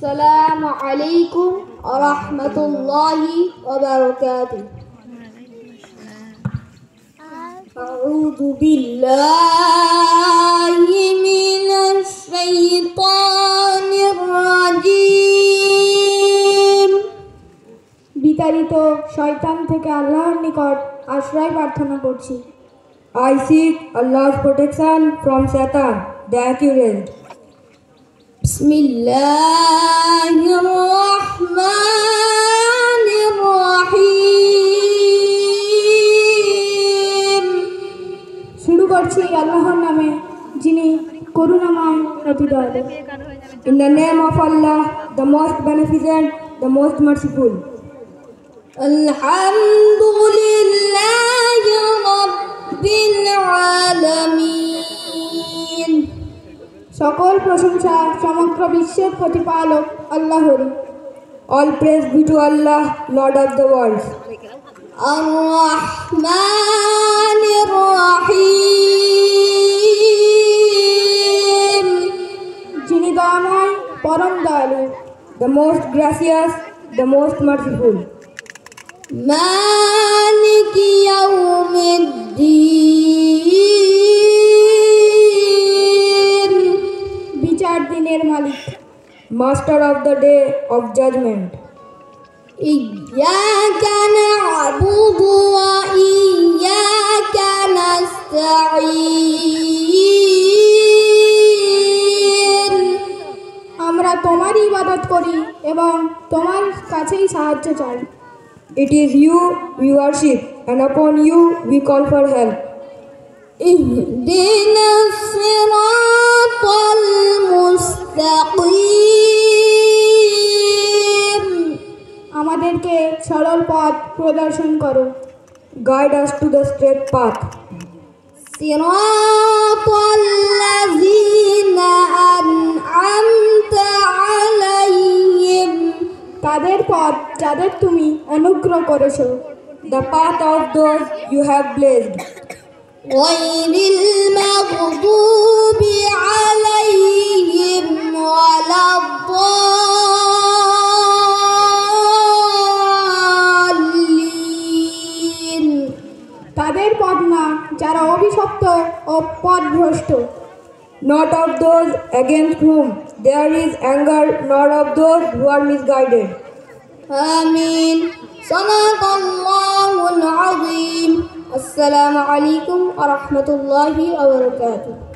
আসসালামু আলাইকুম ওয়া রাহমাতুল্লাহি ওয়া বারাকাতুহু। আউযু বিল্লাহি মিনাশ শাইতানির রাজীম। বিতাড়িত শয়তান থেকে আল্লাহর নিকট আশ্রয় প্রার্থনা করছি। I seek Allah's protection from Satan, the accused. বিসমিল্লাহির রহমানির রহিম। শুরু করছি আল্লাহর নামে, যিনি করুণাময় অতি দয়ালু। In the name of Allah, the most beneficent, the most merciful. আলহামদুলিল্লাহি রাব্বিল আলামিন। সকল প্রশংসা সমগ্র বিশ্বের প্রতিপালক আল্লাহরই। All praise be to Allah, Lord of the worlds. আর-রাহমানির রহিম। যিনি দয়াময় পরম দয়ালু। The most gracious, the most merciful. মালিকি ইয়াউমিদ্দিন। বিচার দিনের মালিক। Master of the day of judgment. ইয়্যাকা না'বুদু ওয়া ইয়্যাকা নাস্তাঈন। আমরা তোমারই ইবাদত করি এবং তোমার কাছেই সাহায্য চাই। It is you we worship, and upon you we call for help. ইহদিনাস সিরাতাল মুস্তাকিম। আমাদেরকে সরল পথ প্রদর্শন করো। Guide us to the straight path. সিরাতাল্লাযীনা আন'আমতা আলাইহিম। তাদের পথ যাদের তুমি অনুগ্রহ করেছো। The path of those you have blessed. গায়রিল মাগদুবি আলাইহিম ওয়ালাদ-দাল্লিন। তাদের পথ না যারা অভিশপ্ত ও পথভ্রষ্ট। Not of those against whom there is anger, nor of those who are misguided. আমিন। সাদাকাল্লাহুল আযীম। আসসালামু আলাইকুম ওয়া রাহমাতুল্লাহি ওয়া বারাকাতুহু।